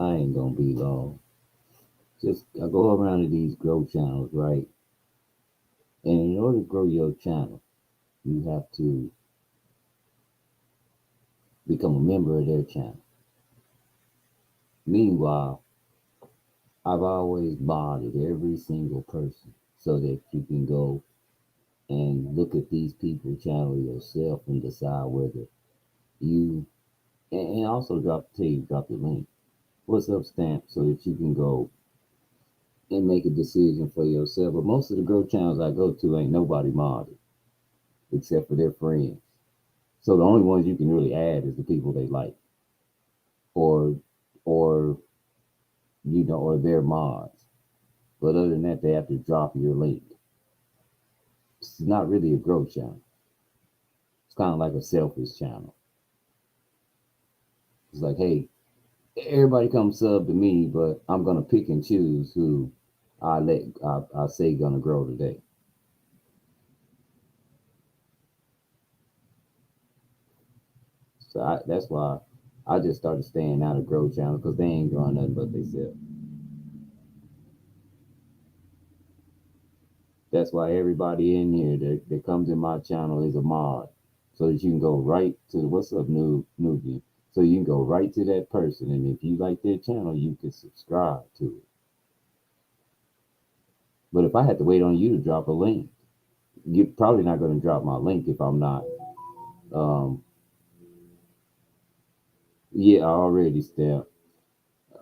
I ain't gonna be long. Just I go around to these grow channels, right? And in order to grow your channel, you have to become a member of their channel. Meanwhile, I've always modded every single person so that you can go and look at these people channel yourself and decide whether you and also drop the link. What's up, stamp, so that you can go and make a decision for yourself. But most of the growth channels I go to ain't nobody modded except for their friends. So the only ones you can really add is the people they like, or or or their mods. But other than that, they have to drop your link. It's not really a growth channel. It's kind of like a selfish channel. It's like, hey, everybody come sub to me, but I'm gonna pick and choose who I say gonna grow today. So that's why I just started staying out of growth channel because they ain't growing nothing but themselves. That's why everybody in here that comes in my channel is a mod, so that you can go right to what's up, newbie. So you can go right to that person, and if you like their channel, you can subscribe to it. But if I had to wait on you to drop a link, you're probably not going to drop my link if I'm not. Um, yeah, I already stamped.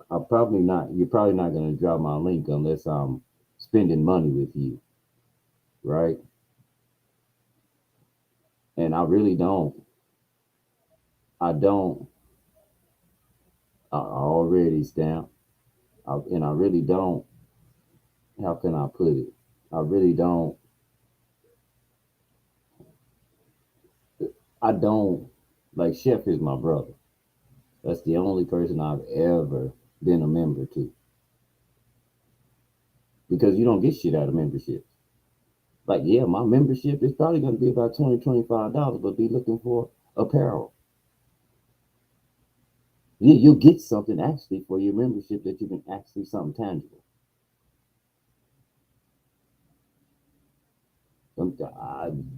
I'm probably not. You're probably not going to drop my link unless I'm spending money with you, right? And I really don't. I don't. I already stamped. And I really don't. How can I put it? I really don't. I don't like Chef is my brother. That's the only person I've ever been a member to because you don't get shit out of memberships. Like, yeah, my membership is probably going to be about $25, but be looking for apparel. Yeah, you'll get something actually for your membership that you can actually something tangible. Some,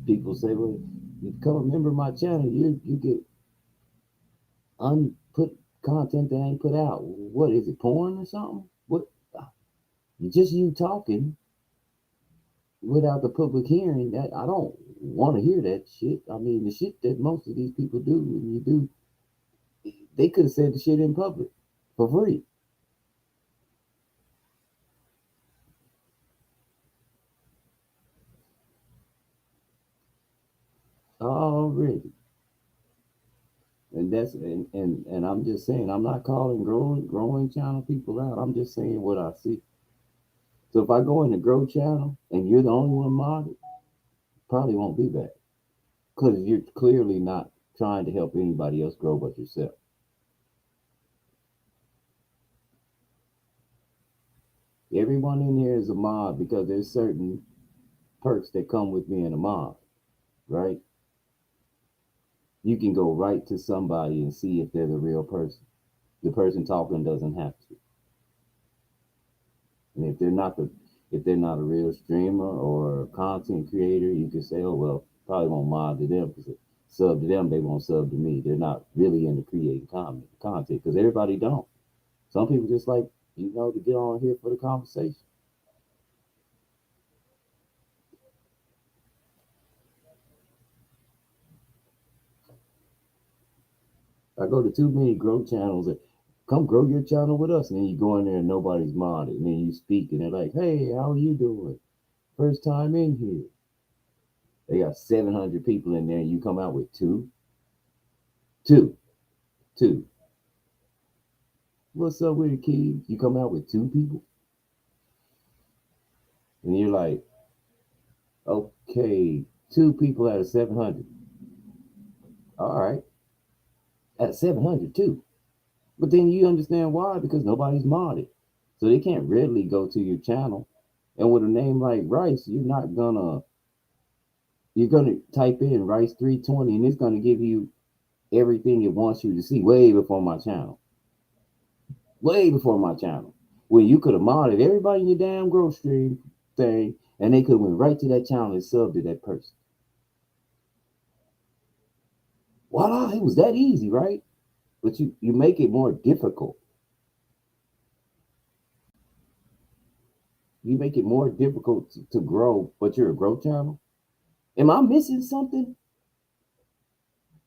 People say, well, you come a member of my channel, you get unput content that ain't put out. What is it, porn or something? What? Just you talking without the public hearing that I don't want to hear that shit. I mean, the shit that most of these people do, when you do, they could have said the shit in public for free. Already. And I'm just saying, I'm not calling growing channel people out. I'm just saying what I see. So if I go in the grow channel and you're the only one modded, probably won't be back because you're clearly not trying to help anybody else grow but yourself. Everyone in here is a mod because there's certain perks that come with being a mod, right? You can go right to somebody and see if they're the real person. The person talking doesn't have to. And if they're not a real streamer or a content creator, you can say, oh well, probably won't mod to them because sub to them, they won't sub to me. They're not really into creating content because everybody don't. Some people just like to get on here for the conversation. I go to too many growth channels and come grow your channel with us, and then you go in there and nobody's modded, and then you speak and they're like, hey, how are you doing? First time in here. They got 700 people in there, and you come out with two, two. What's up with it, kids? You come out with two people, and you're like, okay, two people out of 700. All right, out of 700 too. But then you understand why? Because nobody's modded, so they can't readily go to your channel. And with a name like Rice, you're gonna type in Rice 320, and it's gonna give you everything it wants you to see way before my channel. way before my channel. When you could have modded everybody in your damn growth stream thing, and they could have went right to that channel and subbed to that person. Voila, it was that easy, right? But you make it more difficult. You make it more difficult to grow, but you're a growth channel. Am I missing something?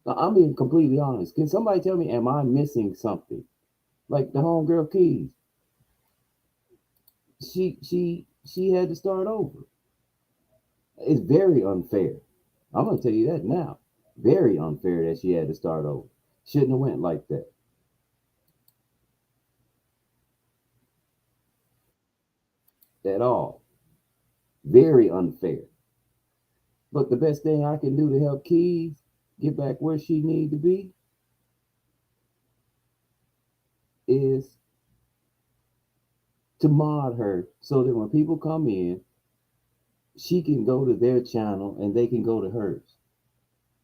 I'm being completely honest. Can somebody tell me, am I missing something? Like the homegirl Keys, she had to start over. It's very unfair. I'm gonna tell you that now. Very unfair that she had to start over. Shouldn't have went like that at all. Very unfair. But the best thing I can do to help Keys get back where she need to be is to mod her so that when people come in, she can go to their channel and they can go to hers.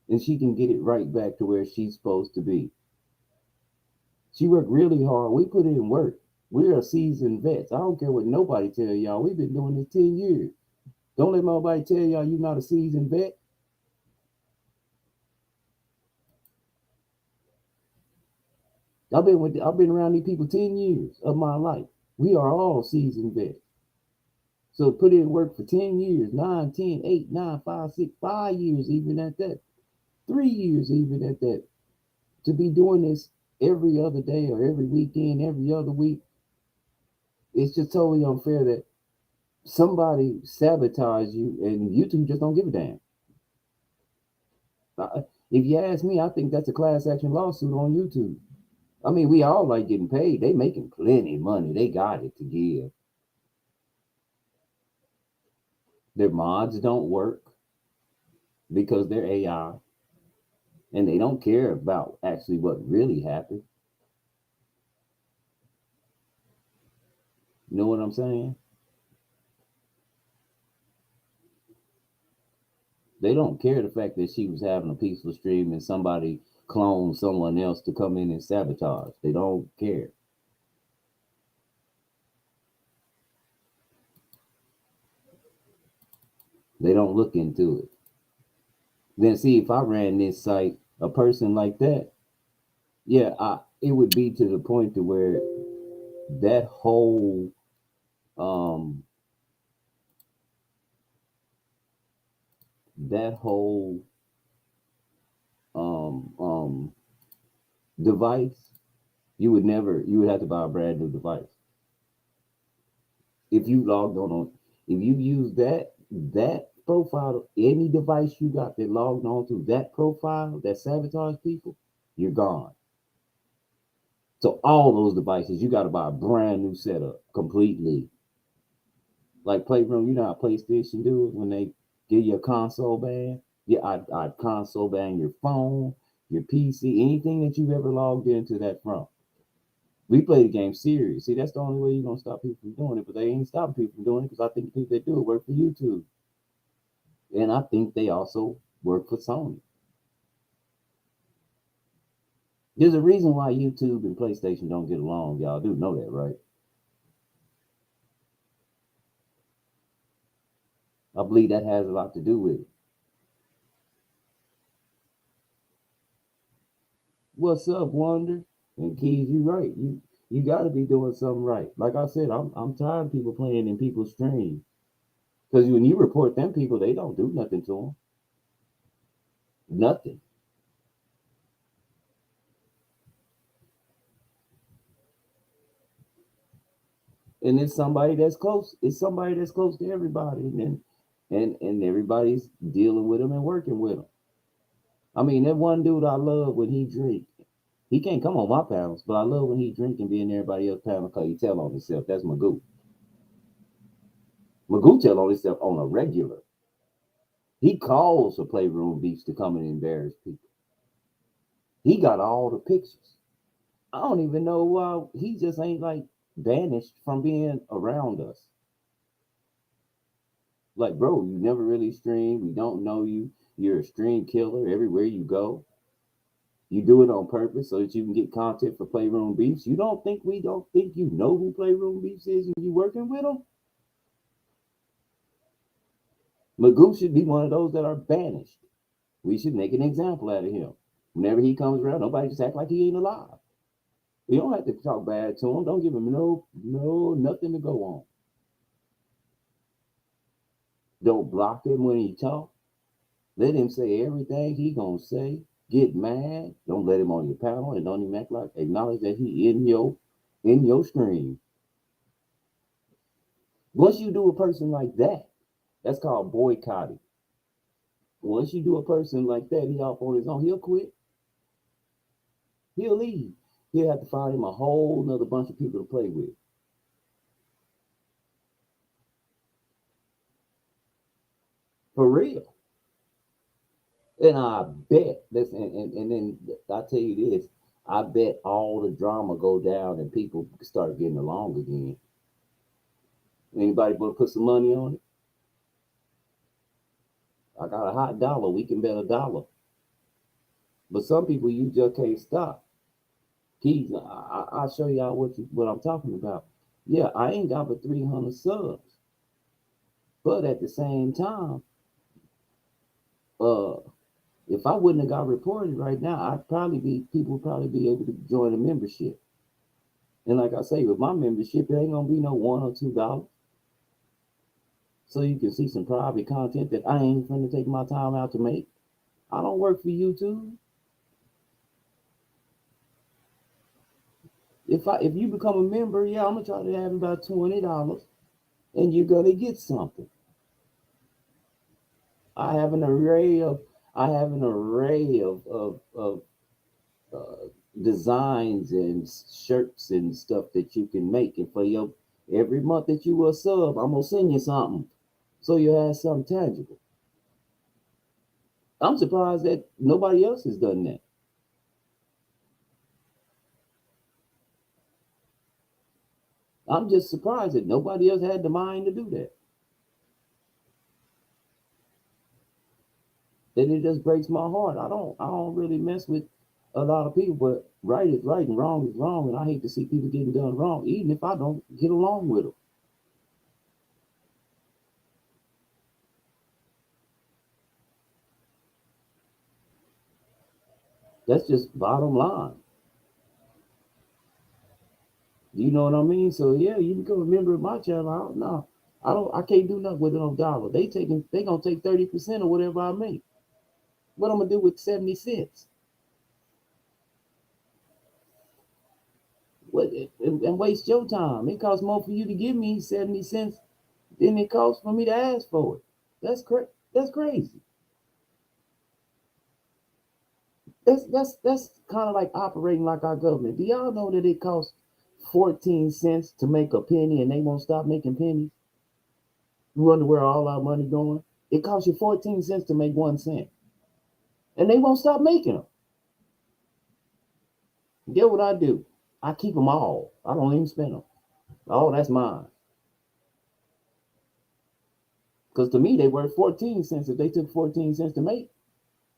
And she can get it right back to where she's supposed to be. She worked really hard. We put in work. We're a seasoned vets. I don't care what nobody tell y'all. We've been doing this 10 years. Don't let nobody tell y'all you're not a seasoned vet. I've been around these people 10 years of my life. We are all seasoned vets. So put in work for 10 years, 9, 10, 8, 9, 5, 6, 5 years even at that. 3 years even at that. To be doing this every other day or every weekend, every other week, it's just totally unfair that somebody sabotage you and YouTube just don't give a damn. If you ask me, I think that's a class action lawsuit on YouTube. I mean, we all like getting paid. They making plenty of money. They got it to give. Their mods don't work because they're AI and they don't care about actually what really happened. You know what I'm saying? They don't care the fact that she was having a peaceful stream and somebody cloned someone else to come in and sabotage. They don't care. They don't look into it. Then see if I ran this site, a person like that, yeah, it would be to the point to where that whole um that whole um um device, you would have to buy a brand new device. If you logged on, if you use that profile, any device you got that logged on to that profile that sabotage people, you're gone. So all those devices, you got to buy a brand new setup completely. Like Playroom, you know how PlayStation do it when they give you a console ban? Yeah, I'd console ban your phone, your PC, anything that you've ever logged into that from. We play the game serious. See, that's the only way you're gonna stop people from doing it, but they ain't stopping people from doing it because I think the people that do it work for YouTube. And I think they also work for Sony. There's a reason why YouTube and PlayStation don't get along. Y'all do know that, right? I believe that has a lot to do with it. What's up, Wonder? And Keys, you right. You got to be doing something right. Like I said, I'm tired of people playing in people's streams because when you report them people, they don't do nothing to them. Nothing. And it's somebody that's close. It's somebody that's close to everybody, and everybody's dealing with them and working with them. I mean, that one dude I love when he drink. He can't come on my panels, but I love when he drink and be in everybody else's panel because he tell on himself. That's Magoo. Magoo tell on himself on a regular. He calls for Playroom Beats to come and embarrass people. He got all the pictures. I don't even know why he just ain't like banished from being around us. Like, bro, you never really stream. We don't know you. You're a stream killer everywhere you go. You do it on purpose so that you can get content for Playroom Beefs. You don't think we don't think you know who Playroom Beefs is and you working with them? Magoo should be one of those that are banished. We should make an example out of him. Whenever he comes around, nobody just act like he ain't alive. You don't have to talk bad to him. Don't give him nothing to go on. Don't block him when he talk. Let him say everything he gonna say. Get mad. Don't let him on your panel and don't even act like acknowledge that he in your stream. Once you do a person like that, that's called boycotting. Once you do a person like that, he off on his own. He'll quit. He'll leave. He'll have to find him a whole nother bunch of people to play with. For real. And I bet this, and then I tell you this, I bet all the drama go down and people start getting along again. Anybody want to put some money on it? I got a hot dollar. We can bet $1. But some people you just can't stop. Keys, I'll show y'all what I'm talking about. Yeah, I ain't got but 300 subs, but at the same time, uh, if I wouldn't have got reported right now, people would probably be able to join a membership. And like I say, with my membership, it ain't gonna be no $1 or $2. So you can see some private content that I ain't gonna take my time out to make. I don't work for YouTube. If you become a member, yeah, I'm gonna try to have about $20, and you're gonna get something. I have an array of I have an array of uh, designs and shirts and stuff that you can make, and for your every month that you a sub, I'm gonna send you something, so you have something tangible. I'm surprised that nobody else has done that. I'm just surprised that nobody else had the mind to do that. And it just breaks my heart. I don't really mess with a lot of people, but right is right and wrong is wrong, and I hate to see people getting done wrong, even if I don't get along with them. That's just bottom line. You know what I mean? So yeah, you become a member of my channel. I don't know. I can't do nothing with no dollar. They gonna take 30% of whatever I make. What I'm gonna do with 70 cents? What and waste your time. It costs more for you to give me 70 cents than it costs for me to ask for it. That's crazy. That's kind of like operating like our government. Do y'all know that it costs 14 cents to make a penny and they won't stop making pennies? You wonder where all our money going? It costs you 14 cents to make 1 cent. And they won't stop making them. Get what I do? I keep them all. I don't even spend them. Oh, that's mine. Because to me, they worth 14 cents if they took 14 cents to make.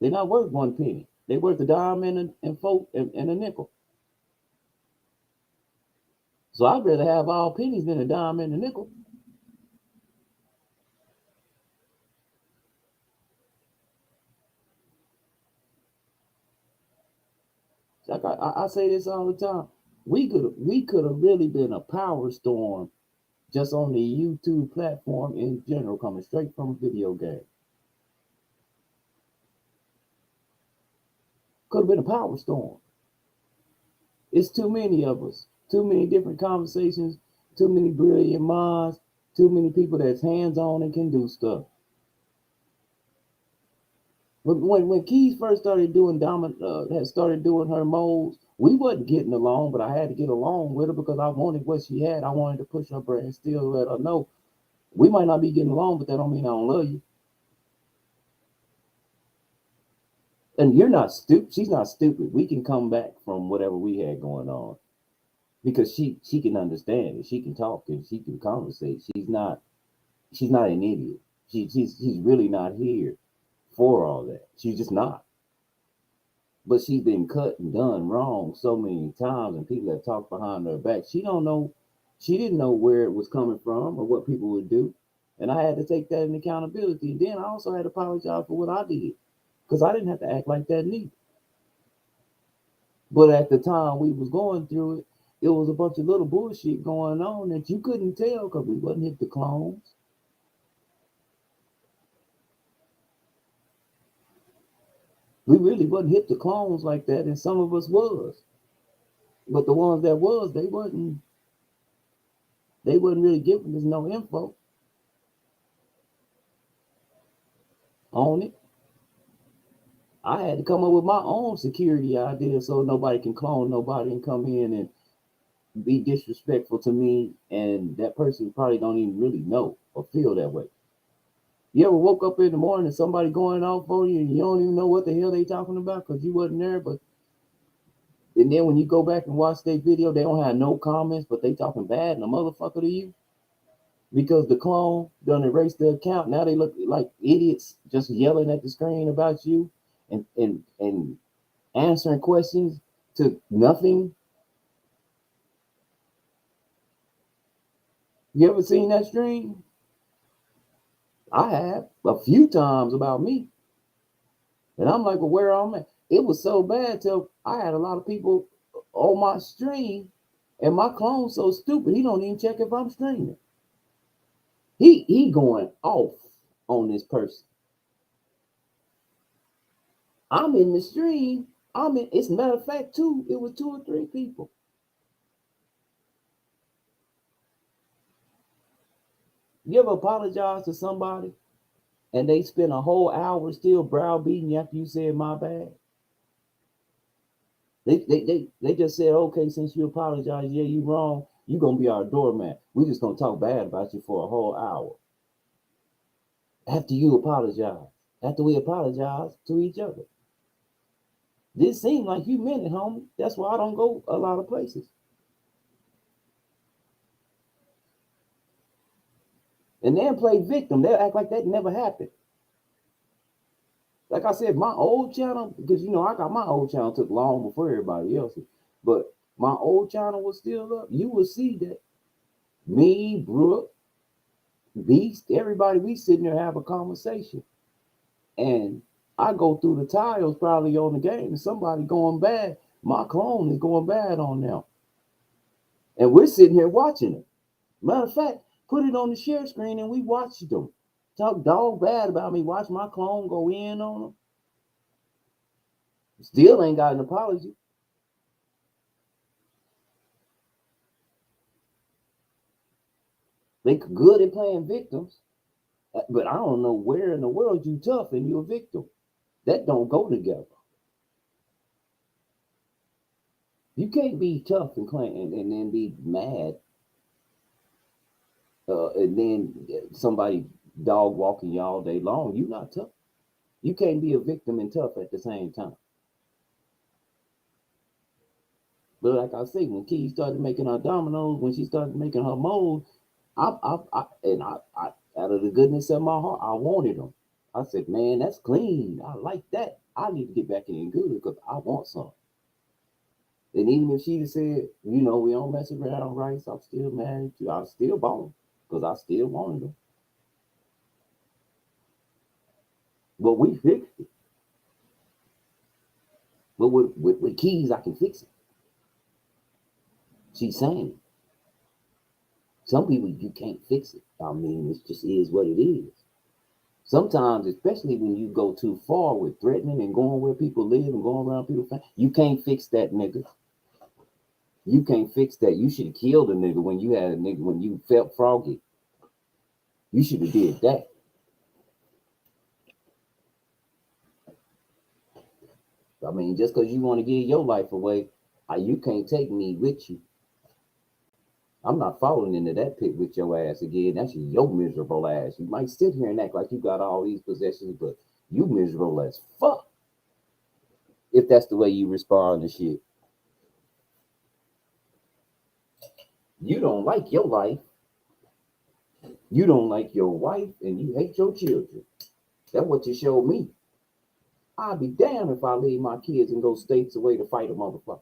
They're not worth 1 penny. They worth a dime and a nickel. So I'd rather have all pennies than a dime and a nickel. Like I say this all the time. We could have really been a power storm just on the YouTube platform in general, coming straight from a video game. Could have been a power storm. It's too many of us, too many different conversations, too many brilliant minds, too many people that's hands on and can do stuff. When Keys first started doing had started doing her molds, we wasn't getting along, but I had to get along with her because I wanted what she had. I wanted to push her brand, still let her know we might not be getting along, but that don't mean I don't love you. And you're not stupid. She's not stupid. We can come back from whatever we had going on because she can understand it. She can talk and she can conversate. She's not an idiot. She's really not here for all that. She's just not. But she's been cut and done wrong so many times, and people have talked behind her back. She don't know, she didn't know where it was coming from or what people would do, and I had to take that in accountability. And then I also had to apologize for what I did, because I didn't have to act like that neither. But at the time we was going through it, it was a bunch of little bullshit going on that you couldn't tell because we wasn't hit the clones. We really wasn't hit the clones like that, and some of us was. But the ones that was, they wasn't really giving us no info on it. I had to come up with my own security idea so nobody can clone nobody and come in and be disrespectful to me, and that person probably don't even really know or feel that way. You ever woke up in the morning and somebody going off on you and you don't even know what the hell they talking about because you wasn't there, but and then when you go back and watch their video, they don't have no comments, but they talking bad and a motherfucker to you because the clone done erased their account. Now they look like idiots just yelling at the screen about you and answering questions to nothing. You ever seen that stream? I have a few times about me. And I'm like, well, where am I? It was so bad till I had a lot of people on my stream, and my clone's so stupid, he don't even check if I'm streaming. He going off on this person. I'm in the stream. It's a matter of fact, it was 2 or 3 people. You ever apologize to somebody and they spend a whole hour still browbeating you after you said my bad? They just said, okay, since you apologize, yeah, you wrong, you gonna be our doormat. We just gonna talk bad about you for a whole hour. After you apologize. After we apologize to each other. This seemed like you meant it, homie. That's why I don't go a lot of places. And then play victim. They'll act like that never happened. Like I said, my old channel, because I got my old channel took long before everybody else's, but my old channel was still up. You will see that me, Brooke, Beast, everybody, we sitting there have a conversation. And I go through the tiles probably on the game, and somebody going bad. My clone is going bad on them. And we're sitting here watching it. Matter of fact, put it on the share screen and we watched them. Talk dog bad about me. Watch my clone go in on them. Still ain't got an apology. They good at playing victims, but I don't know where in the world you tough and you're a victim. That don't go together. You can't be tough and claim and then be mad, and then somebody dog walking you all day long. You not tough. You can't be a victim and tough at the same time. But like I say, when Key started making her dominoes, when she started making her molds, I out of the goodness of my heart, I wanted them. I said, man, that's clean. I like that. I need to get back in good because I want some. And even if she said, we don't mess around, Rice, I'm still married to you. I still bought them because I still wanted them. But we fixed it. But with Keys, I can fix it. She's saying some people you can't fix it. I mean, it just is what it is. Sometimes, especially when you go too far with threatening and going where people live and going around people, you can't fix that, nigga. You can't fix that. You should have killed a nigga when you had a nigga when you felt froggy. You should have did that. I mean, just because you want to give your life away, you can't take me with you. I'm not falling into that pit with your ass again. That's your miserable ass. You might sit here and act like you got all these possessions, but you miserable as fuck. If that's the way you respond to shit. You don't like your life. You don't like your wife, and you hate your children. That's what you showed me. I'd be damned if I leave my kids and go states away to fight a motherfucker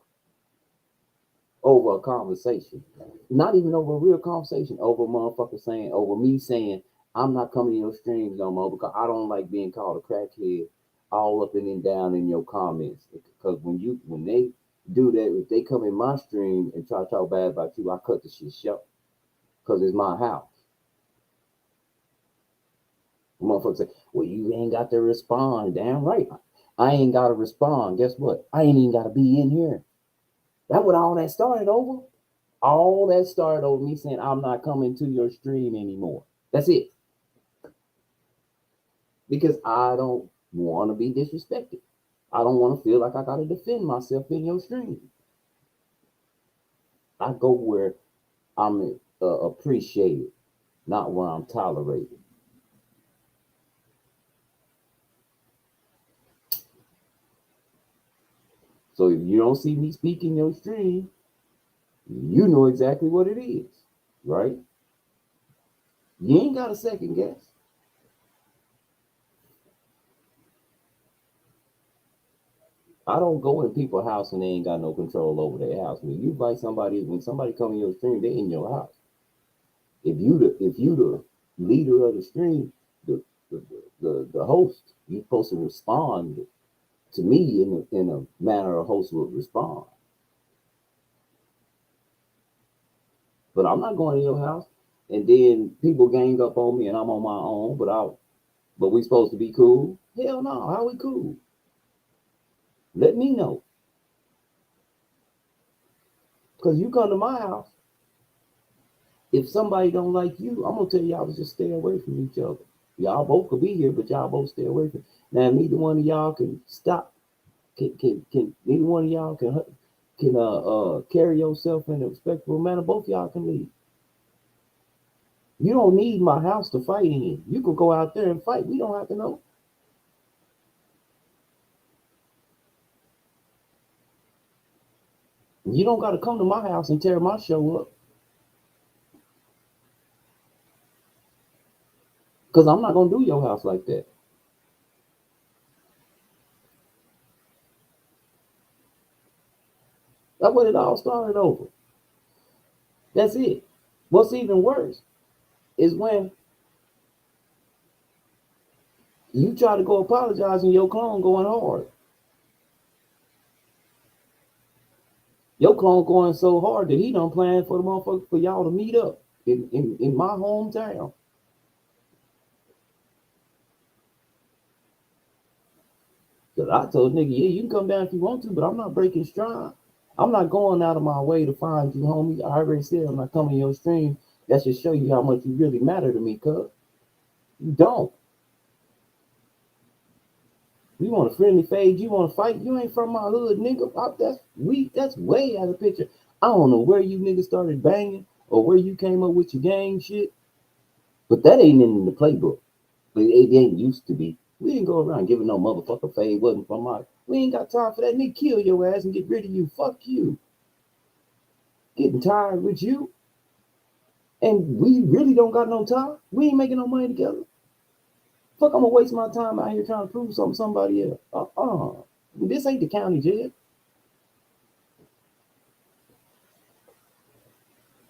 over a conversation. Not even over a real conversation, over a motherfucker saying, over me saying, I'm not coming in your streams no more because I don't like being called a crackhead all up and then down in your comments. Because when they do that, if they come in my stream and try to talk bad about you, I cut the shit short because it's my house. The motherfucker say, well, you ain't got to respond. Damn right. I ain't got to respond. Guess what? I ain't even got to be in here. That's what all that started over. All that started over me saying, I'm not coming to your stream anymore. That's it. Because I don't want to be disrespected. I don't want to feel like I got to defend myself in your stream. I go where I'm appreciated, not where I'm tolerated. So if you don't see me speak in your stream, you know exactly what it is, right? You ain't got a second guess. I don't go in people's house and they ain't got no control over their house. When you invite somebody, when somebody come in your stream, they in your house. If you the leader of the stream, the host, you supposed to respond to me in a manner a host would respond. But I'm not going to your house and then people gang up on me and I'm on my own, but we supposed to be cool? Hell no, how we cool? Let me know. Because you come to my house, if somebody don't like you, I'm gonna tell y'all to just stay away from each other. Y'all both could be here, but y'all both stay away from. Now, neither one of y'all can stop. Can neither one of y'all can carry yourself in a respectful manner. Both y'all can leave. You don't need my house to fight in. You could go out there and fight. We don't have to know. You don't got to come to my house and tear my show up. Because I'm not going to do your house like that. That's what it all started over. That's it. What's even worse is when you try to go apologize and your clone going hard. Your clone going so hard that he done planned for the motherfucker for y'all to meet up in my hometown. Cause I told nigga, yeah, you can come down if you want to, but I'm not breaking stride. I'm not going out of my way to find you, homie. I already said I'm not coming to your stream. That should show you how much you really matter to me, cuz. You don't. You want a friendly fade, you want to fight, you ain't from my hood, nigga. That's way out of the picture. I don't know where you niggas started banging or where you came up with your gang shit, but that ain't in the playbook. It ain't used to be. We didn't go around giving no motherfucker fade wasn't from my. We ain't got time for that. Nigga, kill your ass and get rid of you. Fuck you. Getting tired with you. And we really don't got no time. We ain't making no money together. Fuck, I'm gonna waste my time out here trying to prove something to somebody else. This ain't the county jail.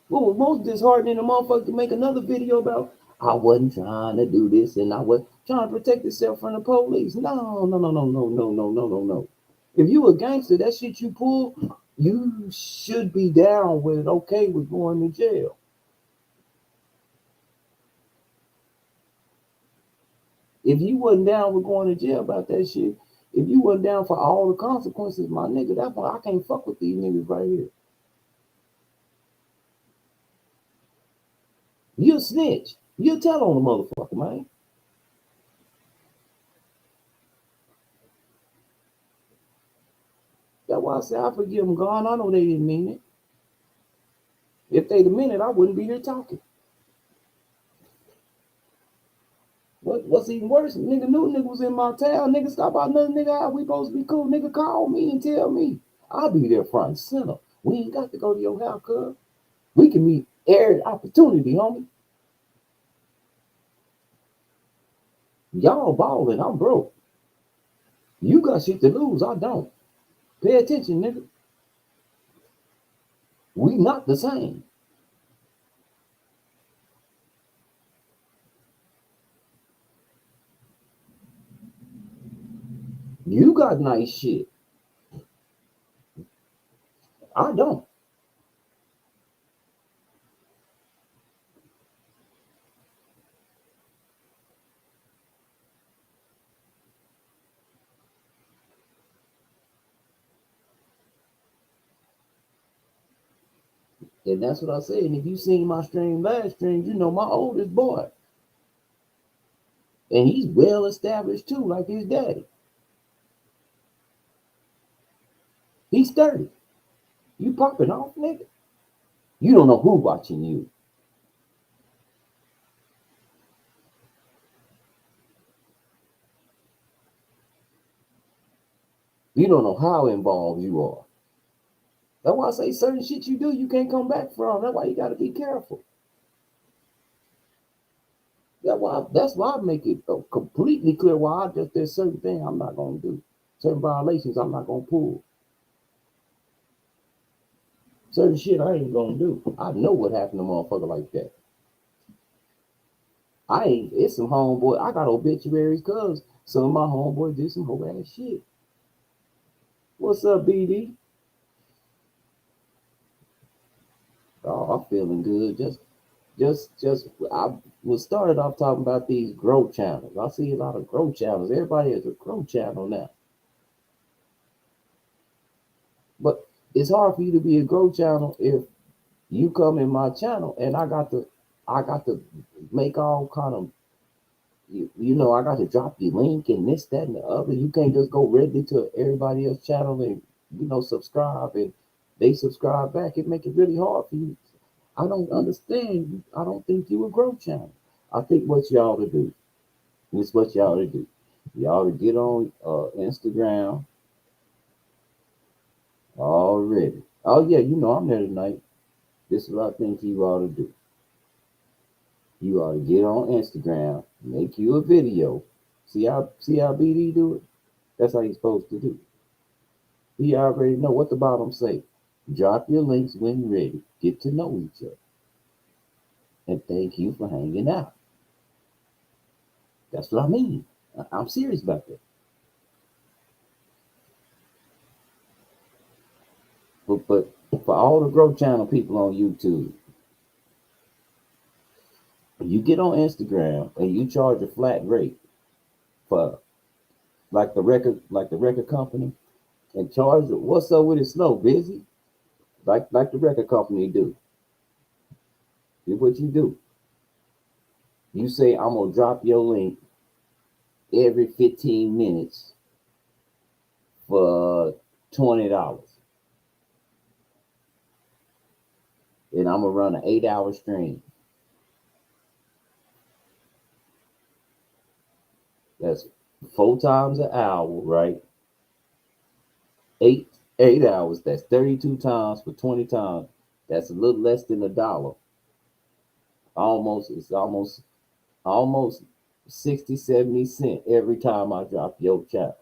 What was most disheartening, the motherfucker to make another video about, I wasn't trying to do this and I was trying to protect yourself from the police. No, no, no, no, no, no, no, no, no, no. If you a gangster, that shit you pull, you should be down with okay with going to jail. If you wasn't down with going to jail about that shit, if you wasn't down for all the consequences, my nigga, that's why I can't fuck with these niggas right here. You a snitch. You tell on the motherfucker, man. That's why I say I forgive them, God. I know they didn't mean it. If they'd have meant it, I wouldn't be here talking. What's even worse, nigga knew nigga was in my town. Nigga stop by another nigga out. We supposed to be cool. Nigga call me and tell me. I'll be there front and center. We ain't got to go to your house, cuz. We can meet every opportunity, homie. Y'all balling. I'm broke. You got shit to lose. I don't. Pay attention, nigga. We not the same. You got nice shit. I don't. And that's what I said. And if you seen my stream last stream, you know my oldest boy. And he's well established too, like his daddy. He's 30. You popping off, nigga. You don't know who watching you. You don't know how involved you are. That's why I say certain shit you do, you can't come back from. That's why you got to be careful. That's why I make it completely clear why there's certain things I'm not gonna do, certain violations I'm not gonna pull, certain shit I ain't gonna do. I know what happened to a motherfucker like that. I ain't. It's some homeboy. I got obituaries because some of my homeboys did some whole ass shit. What's up, BD? Oh, I'm feeling good. Just. I was started off talking about these growth channels. I see a lot of growth channels. Everybody has a growth channel now. But it's hard for you to be a growth channel if you come in my channel and I got to make all kind of I got to drop the link and this, that, and the other. You can't just go readily to everybody else's channel and subscribe and they subscribe back. It make it really hard for you. I don't understand. I don't think you a growth channel. I think what y'all to do is what y'all to do. Y'all to get on Instagram already. Oh yeah, I'm there tonight. This is what I think you ought to do. You ought to get on Instagram, make you a video. See how BD do it? That's how you're supposed to do. He already know what the bottom say. Drop your links when ready. Get to know each other. And thank you for hanging out. That's what I mean. I'm serious about that. But for all the growth channel people on YouTube, you get on Instagram and you charge a flat rate for like the record company and charge it. What's up with it slow? Busy? Like the record company do. Here's what you do. You say I'm gonna drop your link every 15 minutes for $20. And I'm gonna run an 8-hour stream. That's 4 times an hour, right? Eight hours. That's 32 times for 20 times. That's a little less than $1. It's almost 60, 70 cents every time I drop your chat.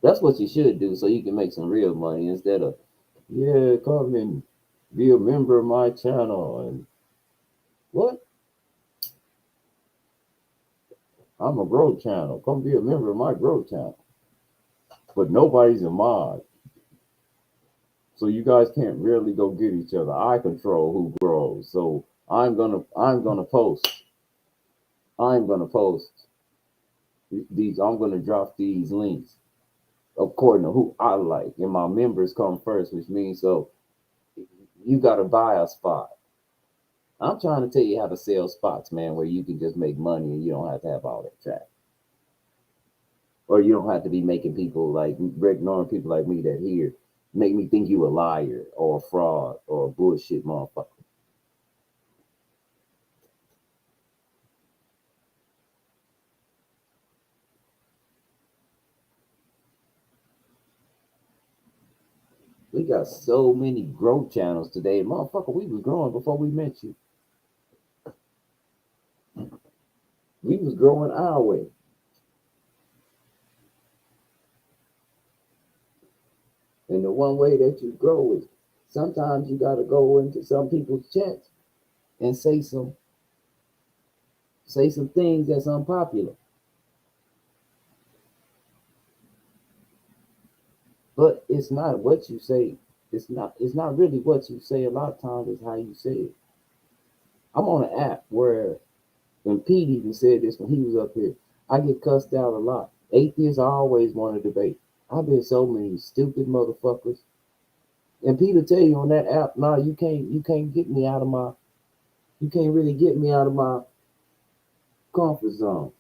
That's what you should do so you can make some real money instead of, yeah, come and be a member of my channel. And what? I'm a growth channel. Come be a member of my growth channel. But nobody's a mod. So you guys can't really go get each other. I control who grows. So I'm gonna post these. I'm gonna drop these links according to who I like. And my members come first, which means so you gotta buy a spot. I'm trying to tell you how to sell spots, man, where you can just make money and you don't have to have all that traffic. Or you don't have to be making people like ignoring people like me that here make me think you a liar or a fraud or a bullshit motherfucker. We got so many growth channels today. Motherfucker, we was growing before we met you. We was growing our way. And the one way that you grow is sometimes you got to go into some people's chats and say some things that's unpopular. But it's not what you say. It's not really what you say. A lot of times it's how you say it. I'm on an app where when Pete even said this when he was up here, I get cussed out a lot. Atheists always want to debate. I've been so many stupid motherfuckers. And Pete will tell you on that app, nah, you can't get me out of my you can't really get me out of my comfort zone.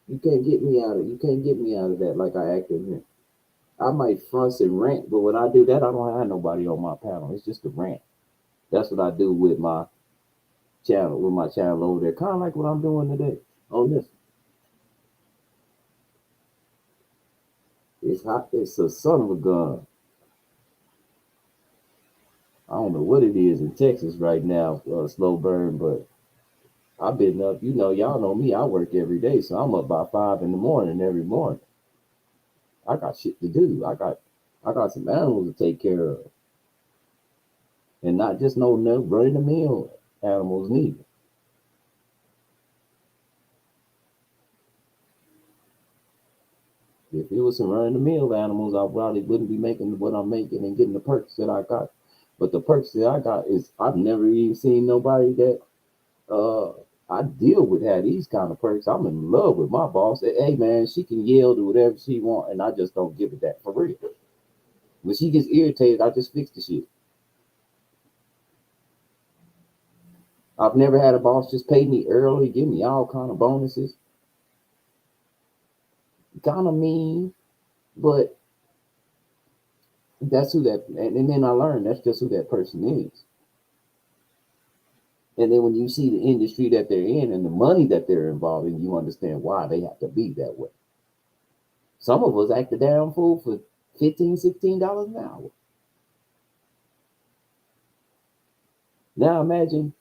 You can't get me out of that like I act in here. I might fuss and rant, but when I do that, I don't have nobody on my panel. It's just a rant. That's what I do with my channel over there. Kind of like what I'm doing today on this. It's hot. It's a son of a gun. I don't know what it is in Texas right now, slow burn, but I've been up. Y'all know me. I work every day, so I'm up by 5 in the morning every morning. I got shit to do. I got some animals to take care of, and not just no run the mill animals neither. If it was some run the mill animals, I probably wouldn't be making what I'm making and getting the perks that I got. But the perks that I got is I've never even seen nobody that uh I deal with had these kind of perks. I'm in love with my boss. Hey man, she can yell, do whatever she want, and I just don't give it that for real. When she gets irritated, I just fix the shit. I've never had a boss just pay me early, give me all kind of bonuses. Kind of mean, but that's who that. And then I learned that's just who that person is. And then when you see the industry that they're in and the money that they're involved in, you understand why they have to be that way. Some of us act the damn fool for 15, $16 an hour. Now imagine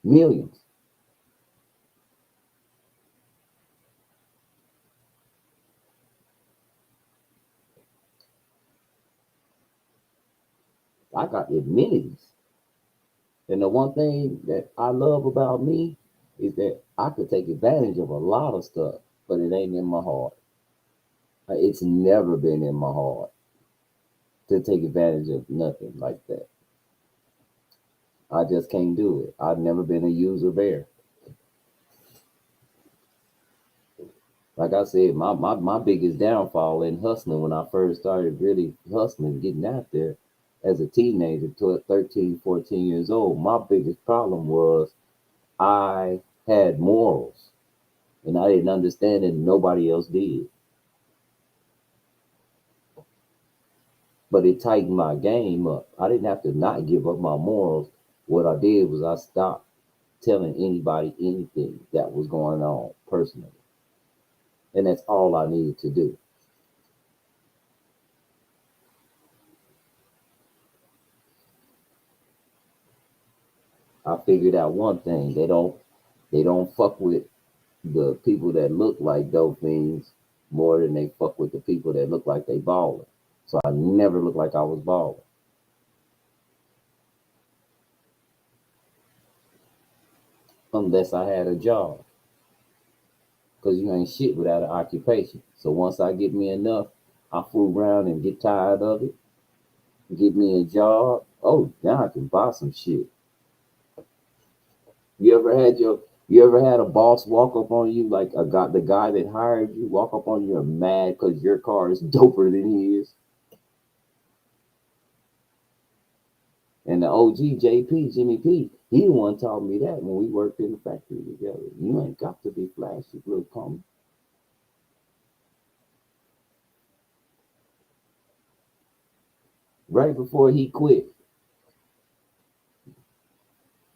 millions. I got amenities. And the one thing that I love about me is that I could take advantage of a lot of stuff, but it ain't in my heart. It's never been in my heart to take advantage of nothing like that. I just can't do it. I've never been a user bear. Like I said, my biggest downfall in hustling when I first started really hustling, getting out there as a teenager, to 13, 14 years old, my biggest problem was I had morals and I didn't understand it and nobody else did. But it tightened my game up. I didn't have to not give up my morals. What I did was I stopped telling anybody anything that was going on personally. And that's all I needed to do. I figured out one thing. They don't fuck with the people that look like dope fiends more than they fuck with the people that look like they balling. So I never looked like I was balling unless I had a job. Cause you ain't shit without an occupation. So once I get me enough, I fool around and get tired of it, get me a job. Oh, now I can buy some shit. You ever had your you ever had a boss walk up on you like the guy that hired you walk up on you and mad because your car is doper than his? And the OG JP, Jimmy P, he the one taught me that when we worked in the factory together. You ain't got to be flashy, little punk. Right before he quit,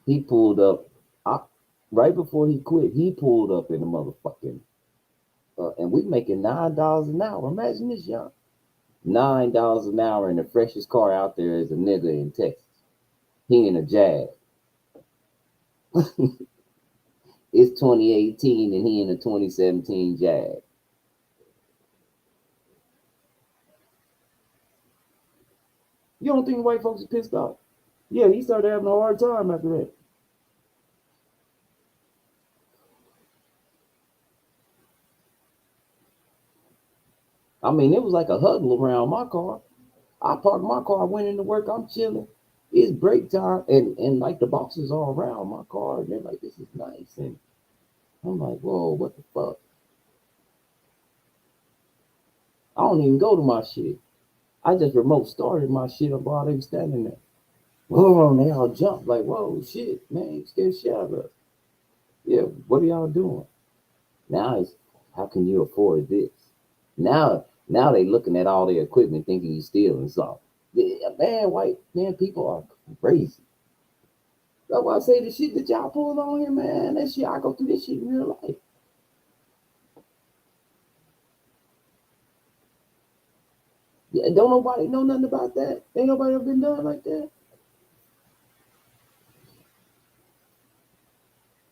he pulled up. I, right before he quit, he pulled up in the motherfucking, and we making $9 an hour. Imagine this, young. $9 an hour, and the freshest car out there is a nigga in Texas. He in a Jag. It's 2018, and he in a 2017 Jag. You don't think white folks are pissed off? Yeah, he started having a hard time after that. I mean, it was like a huddle around my car. I parked my car, went into work, I'm chilling. It's break time, and like the bosses are around my car, and they're like, "This is nice," and I'm like, "Whoa, what the fuck?" I don't even go to my shit. I just remote started my shit while they were standing there. Whoa, and they all jumped like, "Whoa, shit, man, you scared shit out of us." Yeah, what are y'all doing? Now it's how can you afford this? Now they looking at all their equipment thinking you stealing something. Yeah, man, white man, people are crazy. That's why I say the shit that y'all pull on here, man. That shit, I go through this shit in real life. Yeah, don't nobody know nothing about that. Ain't nobody ever been done like that.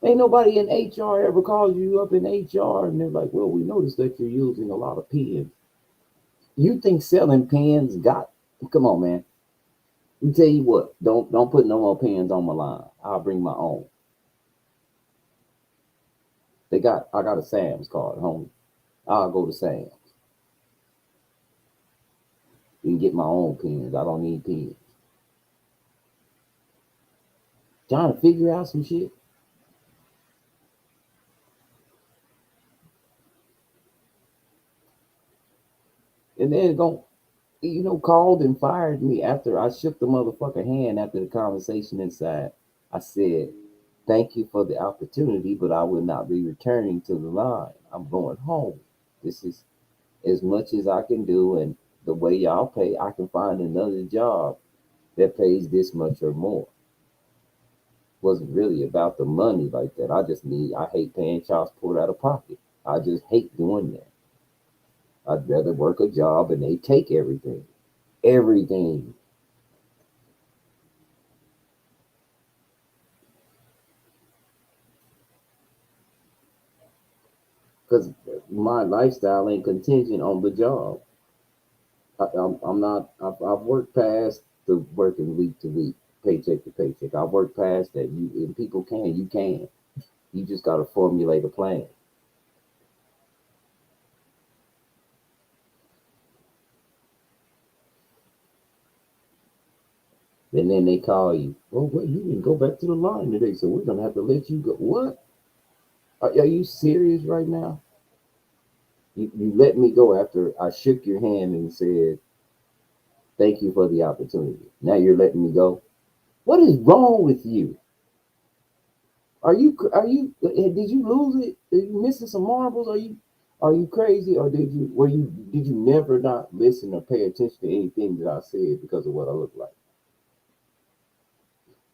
Ain't nobody in HR ever calls you up in HR and they're like, "Well, we noticed that you're using a lot of pens." You think selling pens got? Come on, man. You tell you what, don't put no more pens on my line. I'll bring my own. I got a Sam's card, homie. I'll go to Sam's. You can get my own pens. I don't need pens. Trying to figure out some shit. And then go, called and fired me after I shook the motherfucker hand after the conversation inside. I said, "Thank you for the opportunity, but I will not be returning to the line. I'm going home. This is as much as I can do, and the way y'all pay, I can find another job that pays this much or more." Wasn't really about the money like that. I hate paying child support out of pocket. I just hate doing that. I'd rather work a job and they take everything. Everything. Because my lifestyle ain't contingent on the job. I'm not, I've worked past the working week to week, paycheck to paycheck. I've worked past that. And people can, you can. You just got to formulate a plan. And then they call you, "Oh, well, you didn't go back to the line today, so we're going to have to let you go." What? Are you serious right now? You let me go after I shook your hand and said, "Thank you for the opportunity." Now you're letting me go? What is wrong with you? Did you lose it? Are you missing some marbles? Are you crazy? Or did you never not listen or pay attention to anything that I said because of what I look like?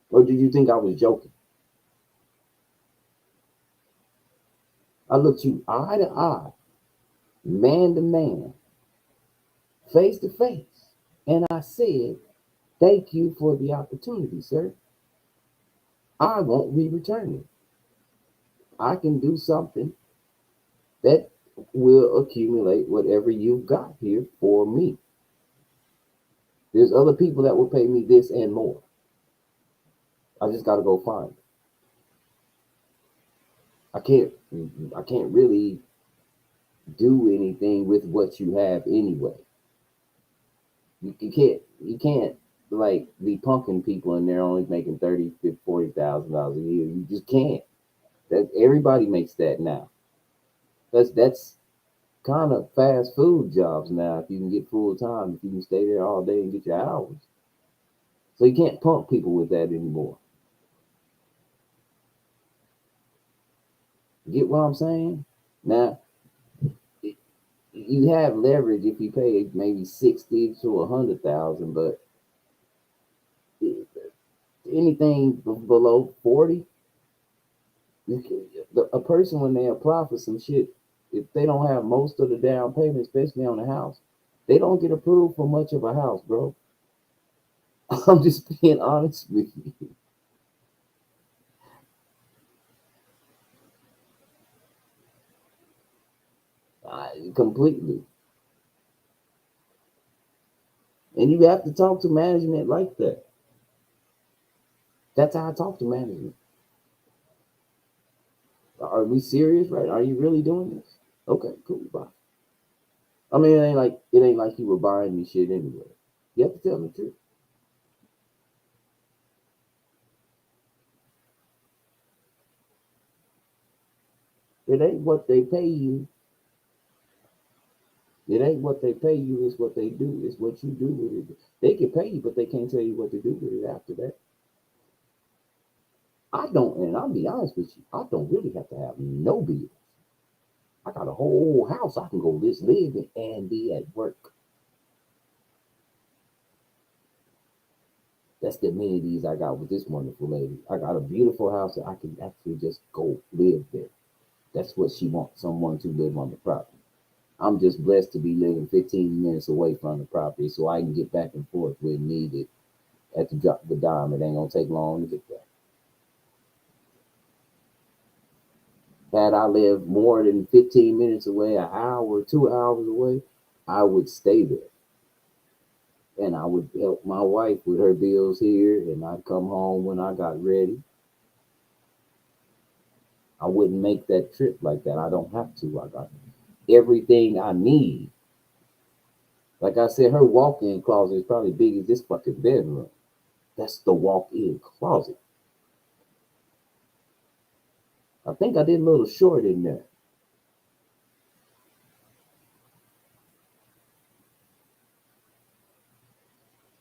Or did you think I was joking? I looked you eye to eye, man to man, face to face, and I said, "Thank you for the opportunity, sir. I won't be returning. I can do something that will accumulate whatever you've got here for me. There's other people that will pay me this and more. I just got to go find it. I can't I can't really do anything with what you have anyway. You can't like be punking people and they're only making 30, 50, $40,000 a year. You just can't. That everybody makes that now. That's kind of fast food jobs now. If you can get full time, if you can stay there all day and get your hours, so you can't pump people with that anymore. Get what I'm saying? Now you have leverage if you pay maybe 60 to 100,000, but anything below 40, a person when they apply for some shit, if they don't have most of the down payment, especially on a house, they don't get approved for much of a house, bro. I'm just being honest with you. Completely. And you have to talk to management like that. That's how I talk to management. Are we serious, right? Are you really doing this? Okay, cool, bye. I mean, it ain't like you were buying me shit anyway. You have to tell me the truth. It ain't what they pay you. It ain't what they pay you. It's what they do. It's what you do with it. They can pay you, but they can't tell you what to do with it after that. I don't, and I'll be honest with you, I don't really have to have no bills. I got a whole house I can go just live in and be at work. That's the amenities I got with this wonderful lady. I got a beautiful house that I can actually just go live there. That's what she wants, someone to live on the property. I'm just blessed to be living 15 minutes away from the property so I can get back and forth when needed at the drop of a dime. It ain't gonna take long to get there. Had I lived more than 15 minutes away, an hour, 2 hours away, I would stay there. And I would help my wife with her bills here, and I'd come home when I got ready. I wouldn't make that trip like that. I don't have to. I got everything I need. Like I said, her walk-in closet is probably big as this fucking bedroom. That's the walk-in closet. I think I did a little short in there.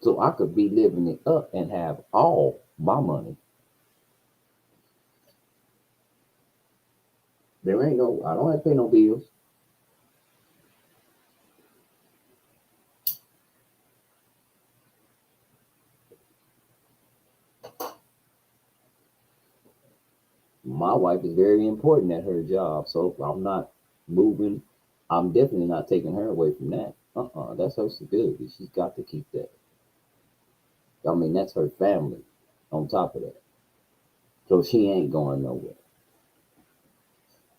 So I could be living it up and have all my money. There ain't no, I don't have to pay no bills. My wife is very important at her job, so I'm not moving. I'm definitely not taking her away from that. That's her stability. She's got to keep that. I mean, that's her family on top of that. So she ain't going nowhere.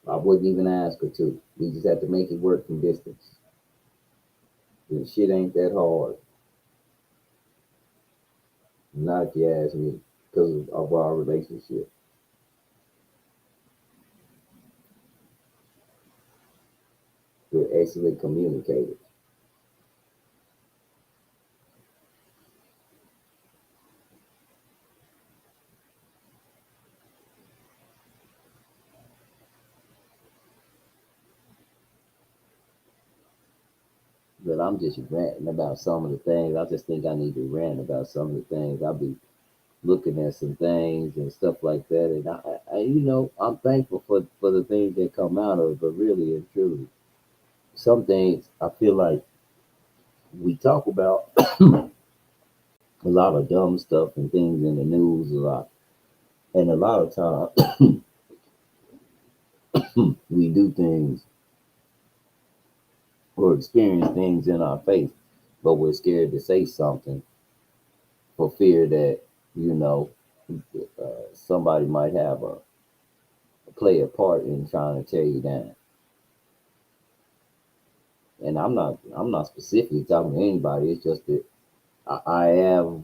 I wouldn't even ask her to. We just have to make it work from distance. The shit ain't that hard. Not if you ask me, because of our relationship. We're excellent communicators. But I'm just ranting about some of the things. I just think I need to rant about some of the things. I'll be looking at some things and stuff like that. And I'm thankful for the things that come out of it. But really and truly, some things I feel like we talk about a lot of dumb stuff and things in the news a lot. And a lot of times we do things or experience things in our face, but we're scared to say something for fear that, you know, somebody might have a play a part in trying to tear you down. And I'm not specifically talking to anybody. It's just that I have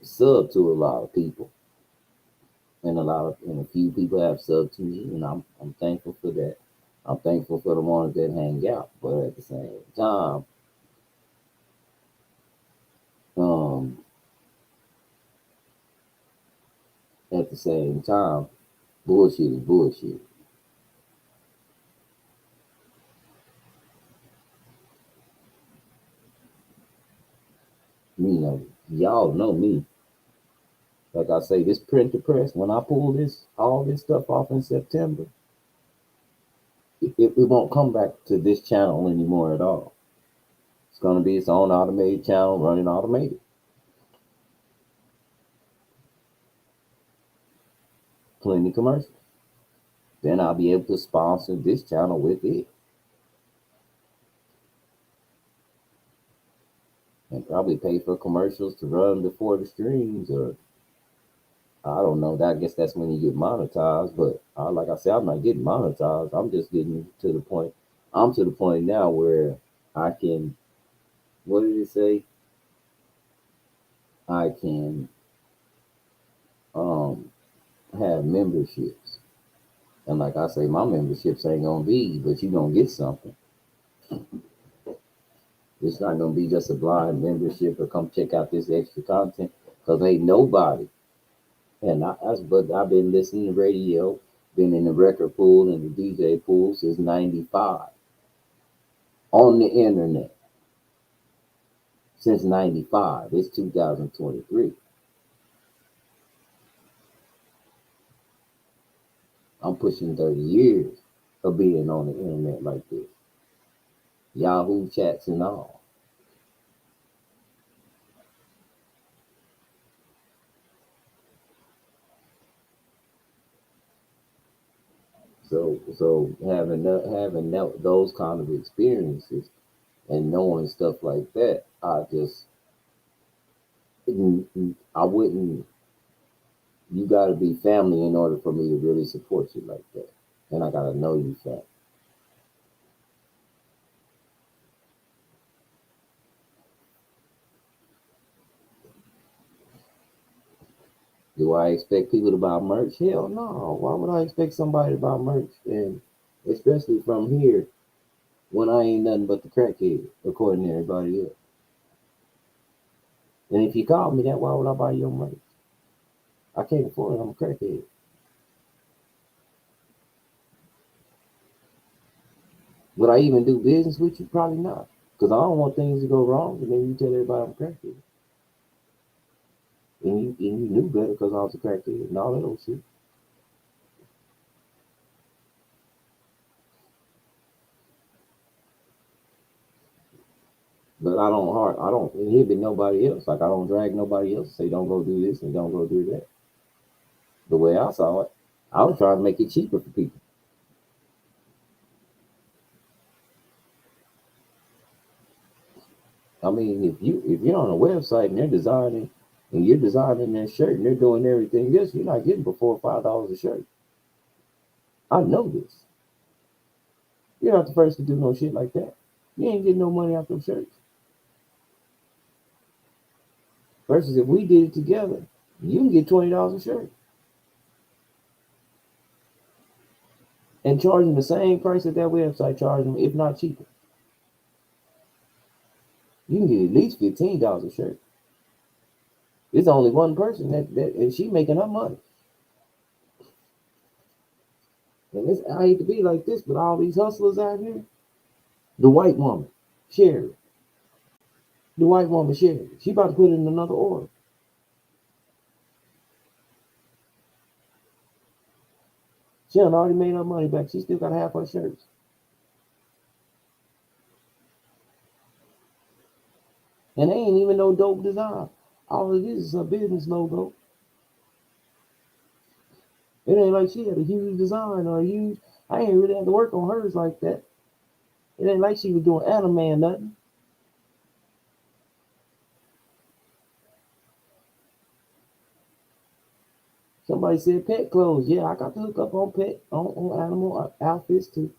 sub to a lot of people, and a few people have sub to me, and I'm thankful for that. I'm thankful for the ones that hang out, but at the same time, um, at the same time, bullshit is bullshit. Y'all know me. Like I say, this printer press, when I pull all this stuff off in September, it won't come back to this channel anymore at all. It's going to be its own automated channel running automated. Plenty commercials. Then I'll be able to sponsor this channel with it and probably pay for commercials to run before the streams, or I don't know. I guess that's when you get monetized. But like I said, I'm not getting monetized. I'm just getting to the point. I'm to the point now where I can. What did it say? I can um have memberships. And like I say, my memberships ain't gonna be, but you gonna get something. It's not gonna be just a blind membership or come check out this extra content. Cause ain't nobody. And but I've been listening to radio, been in the record pool and the DJ pool since '95. On the internet since '95. It's 2023. I'm pushing 30 years of being on the internet like this. Yahoo chats and all. So those kind of experiences and knowing stuff like that, I wouldn't. You got to be family in order for me to really support you like that, and I got to know you family. Do I expect people to buy merch? Hell no. Why would I expect somebody to buy merch? And especially from here when I ain't nothing but the crackhead, according to everybody else. And if you call me that, why would I buy your merch? I can't afford it. I'm a crackhead. Would I even do business with you? Probably not. Because I don't want things to go wrong. And then you tell everybody I'm a crackhead. And you knew better because I was a crackhead and all that old shit. But I don't inhibit nobody else. Like I don't drag nobody else. Say don't go do this and don't go do that. The way I saw it, I was trying to make it cheaper for people. I mean, if you're on a website and they're designing and you're designing their shirt and they're doing everything else, you're not getting for $4 or $5 a shirt. I know this. You're not the first to do no shit like that. You ain't getting no money off them shirts. Versus if we did it together, you can get $20 a shirt and charging the same price that website charging, if not cheaper. You can get at least $15 a shirt. It's only one person that and she making her money. And I hate to be like this, but all these hustlers out here, the white woman, Sherry, the white woman, Sherry, she about to put in another order. She done already made her money back. She still got half her shirts. And they ain't even no dope design. All it is a business logo. It ain't like she had a huge design or a huge. I ain't really had to work on hers like that. It ain't like she was doing anime or nothing. Somebody said pet clothes. Yeah, I got to hook up on pet on animal outfits too.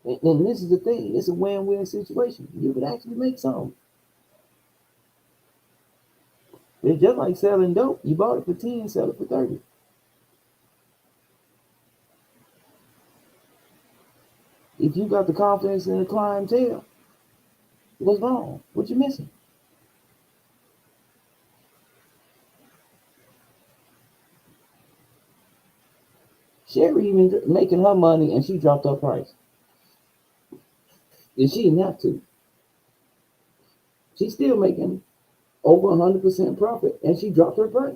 And this is the thing. It's a win-win situation. You could actually make something. It's just like selling dope. You bought it for 10, sell it for 30. If you got the confidence in the clientele, what's wrong? What you missing? Sherry even making her money and she dropped her price. And she didn't have to. She's still making over 100% profit and she dropped her price.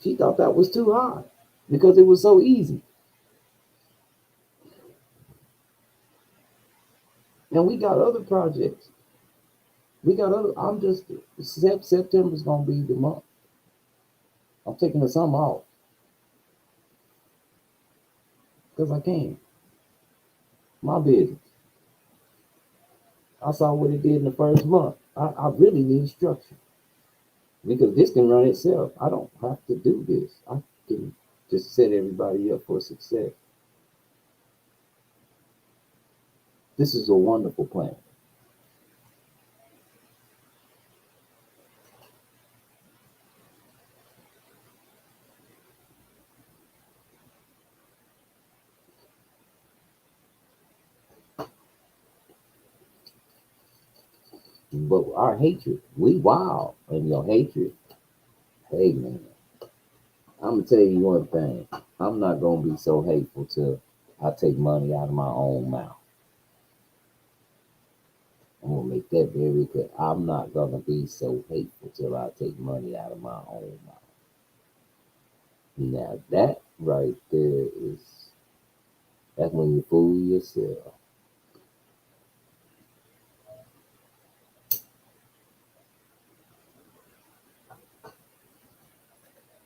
She thought that was too high because it was so easy. And we got other projects. We got other. I'm just September's gonna be the month. I'm taking the summer off because I can. My business. I saw what it did in the first month. I really need structure because this can run itself. I don't have to do this. I can just set everybody up for success. This is a wonderful plan. But our hatred, we wild. And your hatred, hey man, I'm gonna tell you one thing. I'm not gonna be so hateful till I take money out of my own mouth. I'm gonna make that very clear. I'm not gonna be so hateful till I take money out of my own mouth. Now that right there is that's when you fool yourself.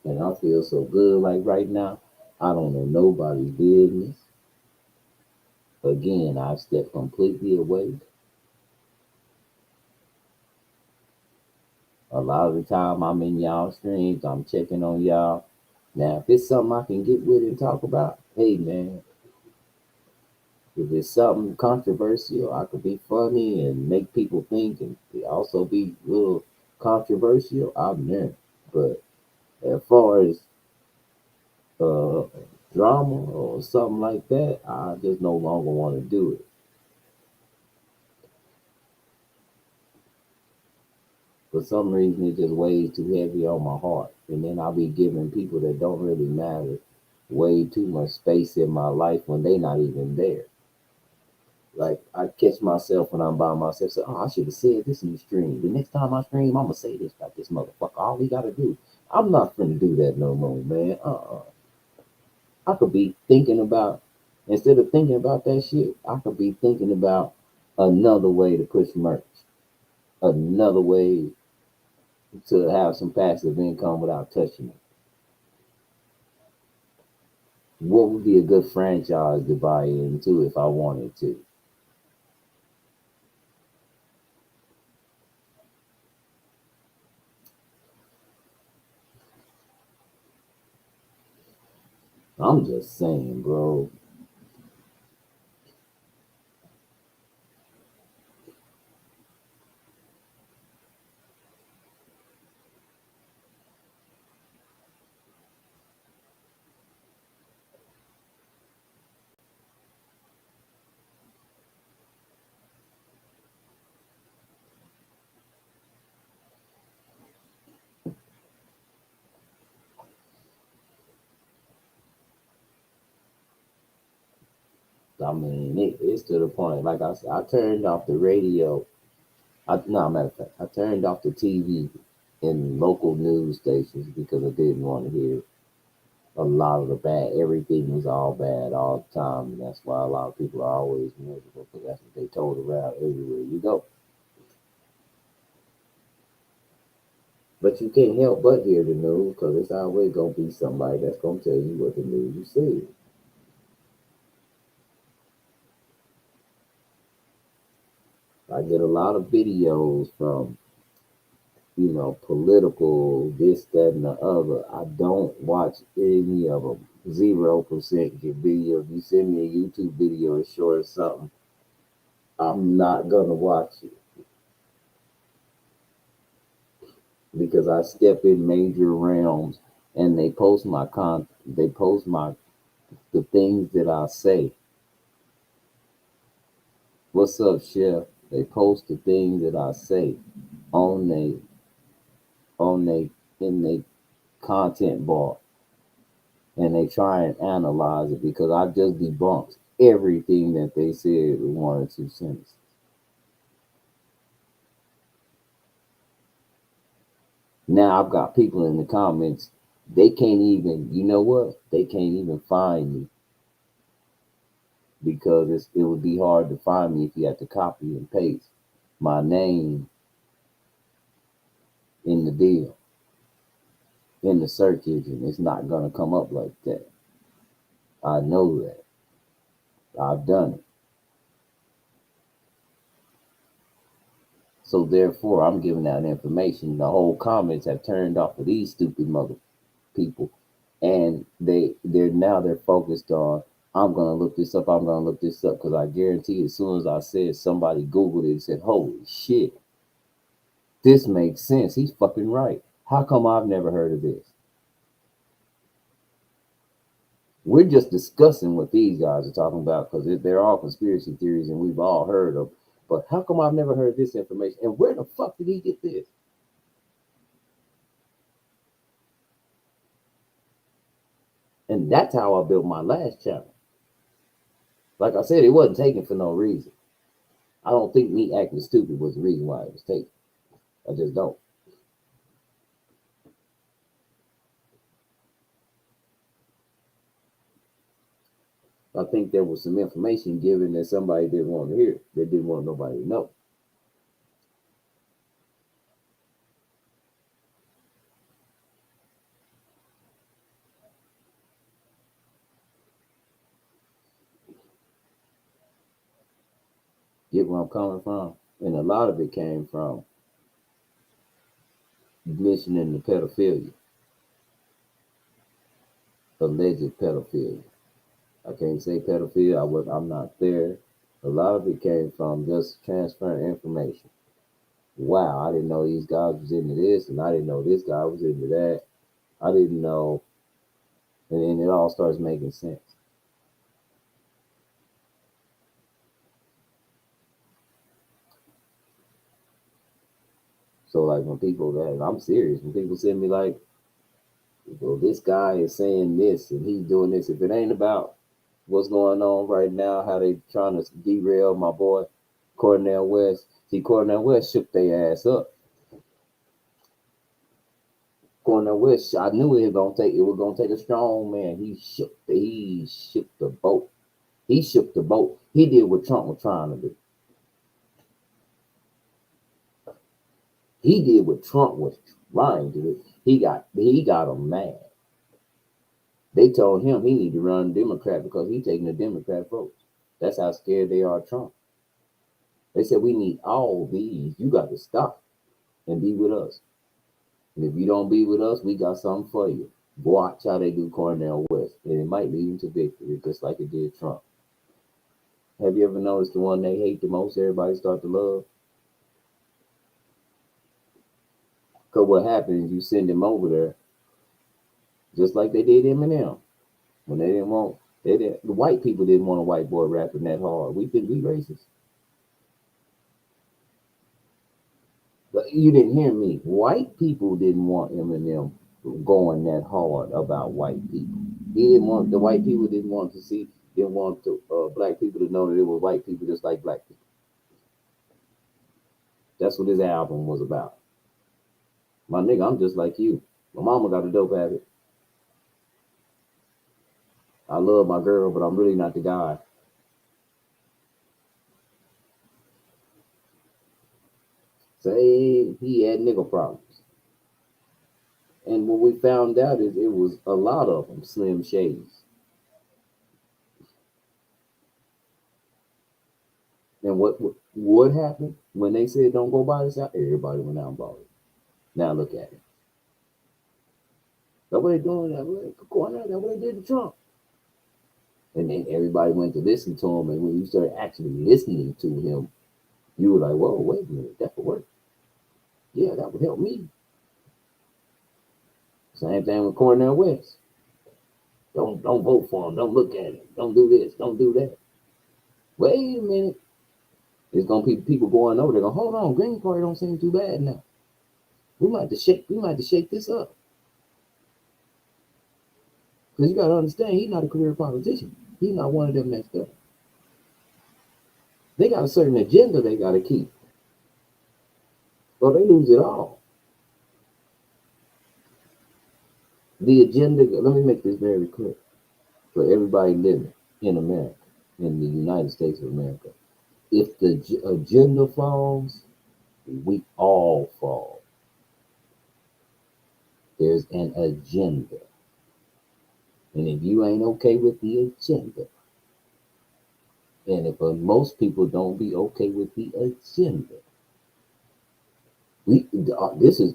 And I feel so good like right now. I don't know nobody's business. Again, I stepped completely away. A lot of the time I'm in y'all streams, I'm checking on y'all. Now, if it's something I can get with and talk about, hey man, if it's something controversial, I could be funny and make people think and also be a little controversial, I'm there. But as far as uh, drama or something like that, I just no longer want to do it. For some reason, it just weighs too heavy on my heart. And then I'll be giving people that don't really matter way too much space in my life when they not even there. Like I catch myself when I'm by myself, say, "Oh, I should have said this in the stream. The next time I stream, I'm gonna say this about this motherfucker. All we gotta do." I'm not gonna do that no more, man. I could be thinking about instead of thinking about that shit, I could be thinking about another way to push merch, another way to have some passive income without touching it. What would be a good franchise to buy into if I wanted to? I'm just saying, bro. I mean, it's to the point. Like I said, I turned off the radio. No, matter of fact, I turned off the TV in local news stations because I didn't want to hear a lot of the bad. Everything was all bad all the time, and that's why a lot of people are always miserable because that's what they told around everywhere you go. But you can't help but hear the news because it's always gonna be somebody that's gonna tell you what the news you see. I get a lot of videos from political, this, that, and the other. I don't watch any of them. 0% get video. If you send me a YouTube video as short as something, I'm not gonna watch it because I step in major realms and they post my the things that I say. What's up, Chef? They post the things that I say on they on they in they content bar and they try and analyze it because I just debunked everything that they said with 1 or 2 sentences. Now I've got people in the comments, they can't even, you know what? They can't even find me because it would be hard to find me if you had to copy and paste my name in the deal, in the search engine. It's not going to come up like that. I know that. I've done it. So therefore, I'm giving out information. The whole comments have turned off of these stupid mother people, and they're focused on. I'm gonna look this up. I'm gonna look this up because I guarantee as soon as I said somebody Googled it and said, "Holy shit, this makes sense. He's fucking right. How come I've never heard of this?" We're just discussing what these guys are talking about because they're all conspiracy theories and we've all heard them. But how come I've never heard this information? And where the fuck did he get this? And that's how I built my last channel. Like I said, it wasn't taken for no reason. I don't think me acting stupid was the reason why it was taken. I just don't. I think there was some information given that somebody didn't want to hear. They didn't want nobody to know. Get where I'm coming from? And a lot of it came from mentioning the pedophilia, alleged pedophilia. I can't say pedophilia. I'm not there. A lot of it came from just transferring information. Wow, I didn't know these guys was into this, and I didn't know this guy was into that. I didn't know, and then it all starts making sense. So like when people that I'm serious, when people send me like, well, this guy is saying this and he's doing this. If it ain't about what's going on right now, how they trying to derail my boy Cornell West. See, Cornell West shook their ass up. Cornell West, I knew it was gonna take a strong man. He shook the boat. He shook the boat. He did what Trump was trying to do. He did what Trump was trying to do. He got him mad. They told him he need to run Democrat because he's taking the Democrat votes. That's how scared they are of Trump. They said we need all these. You got to stop and be with us. And if you don't be with us, we got something for you. Watch how they do Cornell West, and it might lead them to victory, just like it did Trump. Have you ever noticed the one they hate the most, everybody start to love? Because what happens, you send them over there, just like they did Eminem. When they didn't want, the white people didn't want a white boy rapping that hard. We think we racist. But you didn't hear me. White people didn't want Eminem going that hard about white people. He didn't want the white people didn't want black people to know that it was white people just like black people. That's what his album was about. My nigga, I'm just like you. My mama got a dope habit. I love my girl, but I'm really not the guy. Say he had nigga problems. And what we found out is it was a lot of them, Slim Shades. And what happened when they said don't go buy this out? Everybody went out and bought it. Now look at it. That's what they doing. That's what they did to Trump. And then everybody went to listen to him. And when you started actually listening to him, you were like, whoa, wait a minute, that would work. Yeah, that would help me. Same thing with Cornell West. Don't vote for him. Don't look at him. Don't do this. Don't do that. Wait a minute. There's gonna be people going over there. Going, hold on, Green Party don't seem too bad now. We might have to shake this up. Because you gotta understand, he's not a career politician. He's not one of them next up. They got a certain agenda they gotta keep. Or they lose it all. The agenda, let me make this very clear for everybody living in America, in the United States of America. If the agenda falls, we all fall. There's an agenda. And if you ain't okay with the agenda, and if most people don't be okay with the agenda,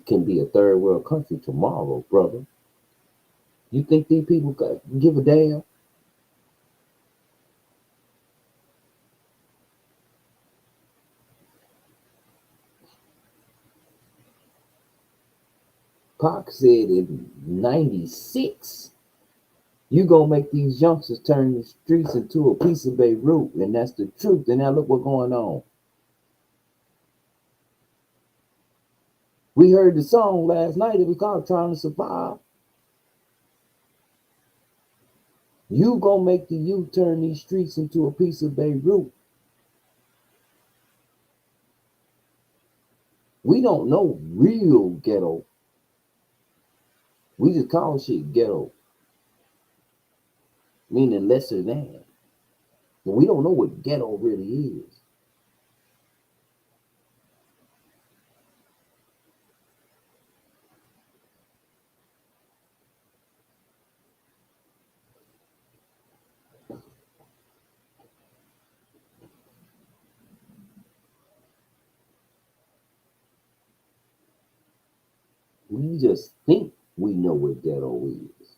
can be a third world country tomorrow, brother. You think these people give a damn? Pac said in '96, you gonna make these youngsters turn the streets into a piece of Beirut, and that's the truth. And now look what's going on. We heard the song last night. It was called Trying to Survive. You gonna make the youth turn these streets into a piece of Beirut. We don't know real ghetto. We just call shit ghetto, meaning lesser than. But we don't know what ghetto really is. We just think we know what ghetto is.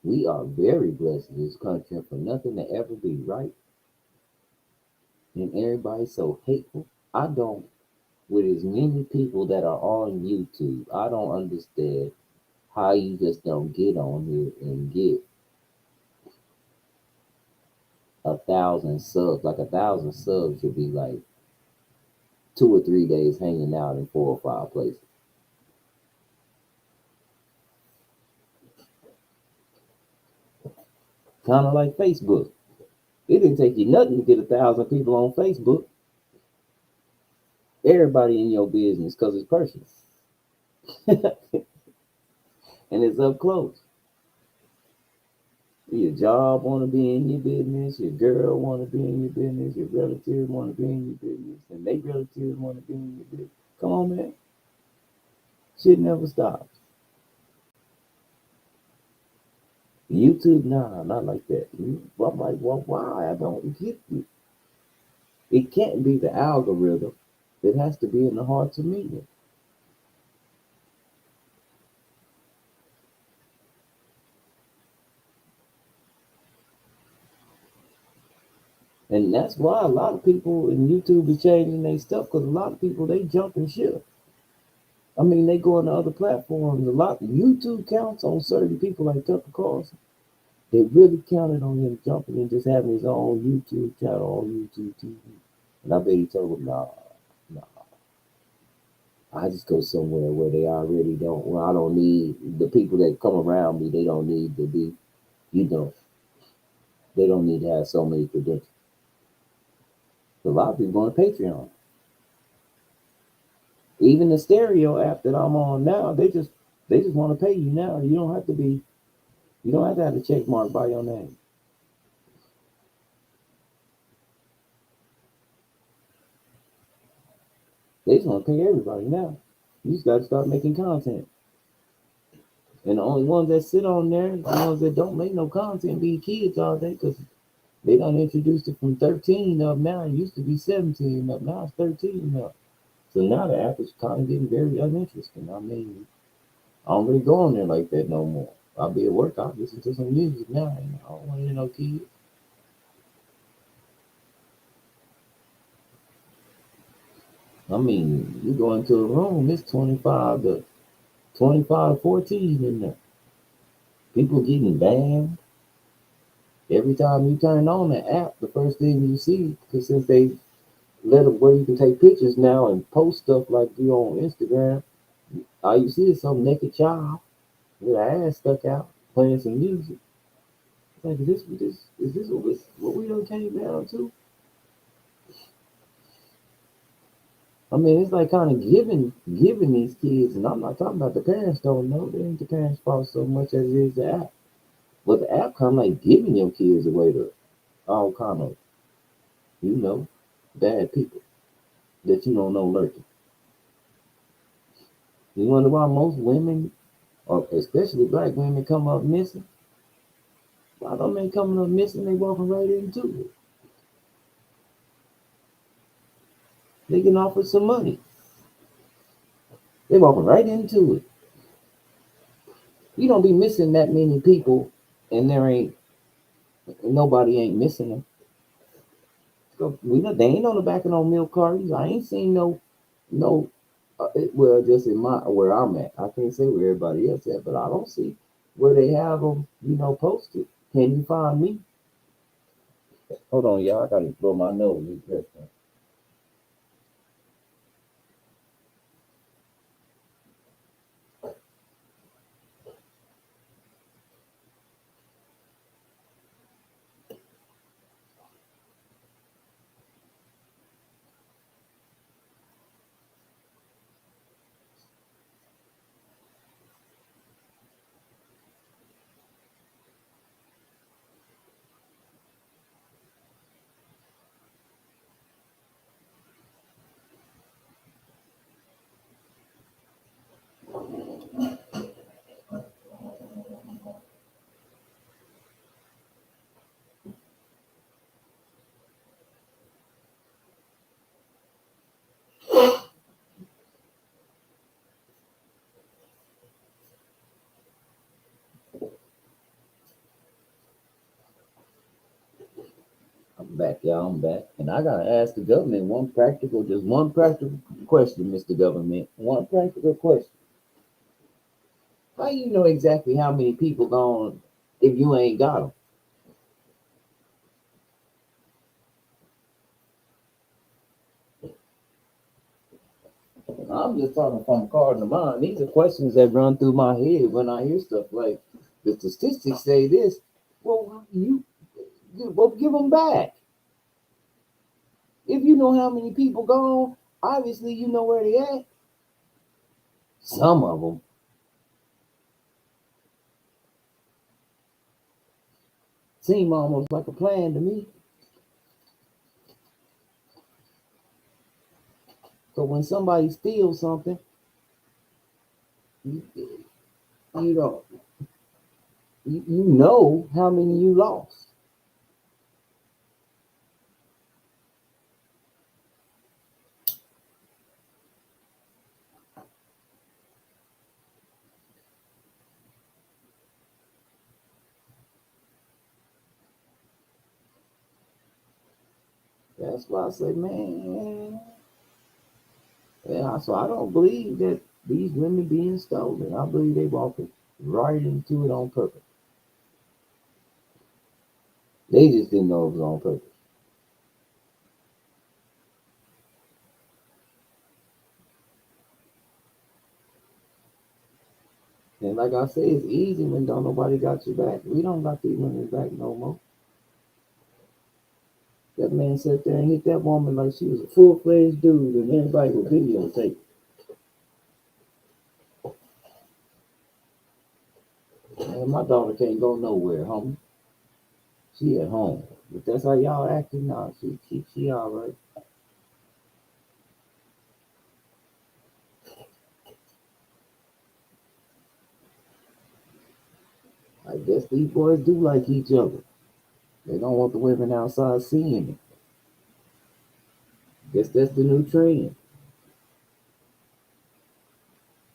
We are very blessed in this country for nothing to ever be right. And everybody's so hateful. I don't, with as many people that are on YouTube, I don't understand how you just don't get on here and get 1,000 subs. Like 1,000 subs should be like 2 or 3 days hanging out in 4 or 5 places. Kind of like Facebook. It didn't take you nothing to get 1,000 people on Facebook. Everybody in your business because it's personal and it's up close. Your job want to be in your business. Your girl want to be in your business. Your relatives want to be in your business, and their relatives want to be in your business. Come on, man. Shit never stops. YouTube, nah, not like that. I'm like, well, why? I don't get it. It can't be the algorithm. It has to be in the hearts of media. And that's why a lot of people in YouTube are changing their stuff because a lot of people they jump and shit. I mean, they go on to other platforms. A lot YouTube counts on certain people like Tucker Carlson. They really counted on him jumping and just having his own YouTube channel on YouTube TV. And I bet he told them, nah, nah. I just go somewhere where they already don't. Well, I don't need the people that come around me. They don't need to be, you know, they don't need to have so many credentials. A lot of people go on Patreon. Even the stereo app that I'm on now, they just want to pay you now. You don't have to be, you don't have a check mark by your name. They just want to pay everybody now. You just got to start making content. And the only ones that sit on there, the ones that don't make no content, be kids all day because they done introduced it from 13 up now. It used to be 17 up. Now it's 13 up. So now the app is kind of getting very uninteresting. I mean, I don't really go on there like that no more. I'll be at work, I'll listen to some music now. And I don't want to hear no kids. I mean, you go into a room, it's 25 to 14 in there. People getting banned. Every time you turn on the app, the first thing you see, because since they let them where you can take pictures now and post stuff like you on Instagram, all you see is some naked child with her ass stuck out playing some music. It's like, is this what we done came down to? I mean, it's like kind of giving these kids, and I'm not talking about the parents don't know. They ain't the parents' fault so much as it is the app. But the app kind of like giving your kids away to all kind of, you know, bad people that you don't know lurking. You wonder why most women, or especially black women, come up missing? Why don't they coming up missing? They walking right into it. They can offer some money. They walking right into it. You don't be missing that many people, and there ain't nobody ain't missing them. So we know they ain't on the back of no milk cartons. I ain't seen no. Well, just in my where I'm at, I can't say where everybody else at, but I don't see where they have them. Posted. Can you find me? Hold on, y'all. I gotta blow my nose. Back, y'all. I'm back. And I gotta ask the government just one practical question, Mr. Government. One practical question. How you know exactly how many people gone if you ain't got them? I'm just talking from card to mind. These are questions that run through my head when I hear stuff like the statistics say this. Well, well, give them back. If you know how many people gone, obviously you know where they at. Some of them seem almost like a plan to me. So when somebody steals something, you, you don't you know how many you lost. That's why I say, man, yeah. So I don't believe that these women being stolen. I believe they walking right into it on purpose. They just didn't know it was on purpose. And like I say, it's easy when don't nobody got your back. We don't got these women back no more. That man sat there and hit that woman like she was a full-fledged dude, and everybody was videotape. Man, my daughter can't go nowhere, homie. She at home. But that's how y'all acting now. She all right. I guess these boys do like each other. They don't want the women outside seeing it. Guess that's the new trend.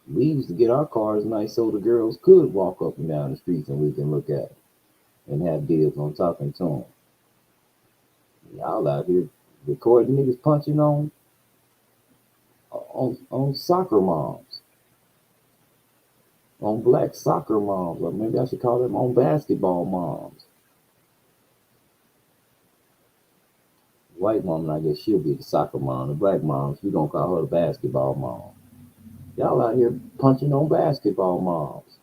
We used to get our cars nice so the girls could walk up and down the streets and we can look at them and have deals on talking to them. Y'all out here recording niggas punching on soccer moms, on black soccer moms, or maybe I should call them on basketball moms. White woman, I guess she'll be the soccer mom. The black moms, we gonna call her the basketball mom. Y'all out here punching on basketball moms.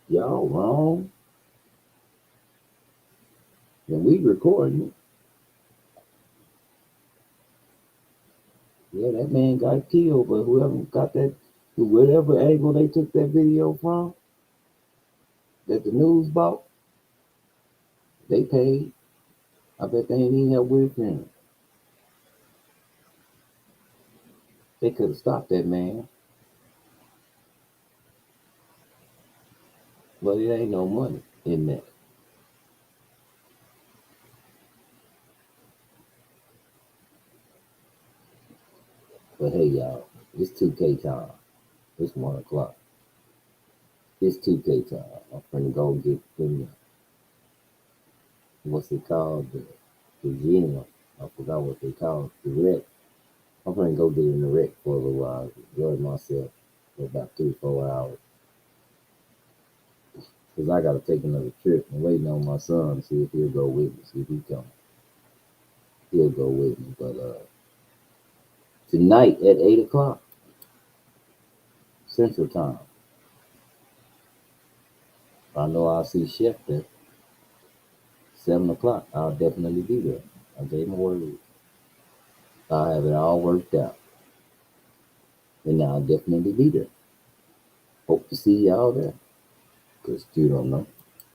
Y'all wrong. And we recording it. Yeah, that man got killed, but whoever got that, whatever angle they took that video from, that the news bought, they paid. I bet they ain't even have with him. They could have stopped that man, but it ain't no money in that. But hey, y'all, it's 2K time. It's 1 o'clock. It's 2K time. I'm finna go get them. What's it called? The gym. I forgot what they call it. The rec. I'm gonna go get in the wreck for a little while, enjoy myself for about 3, 4 hours. Cause I gotta take another trip. I'm waiting on my son to see if he'll go with me. See if he come. He'll go with me. But tonight at 8 o'clock Central Time, I know I'll see Chef there. 7 o'clock, I'll definitely be there. I gave my word. I'll have it all worked out, and I'll definitely be there. Hope to see y'all there. Cause you don't know.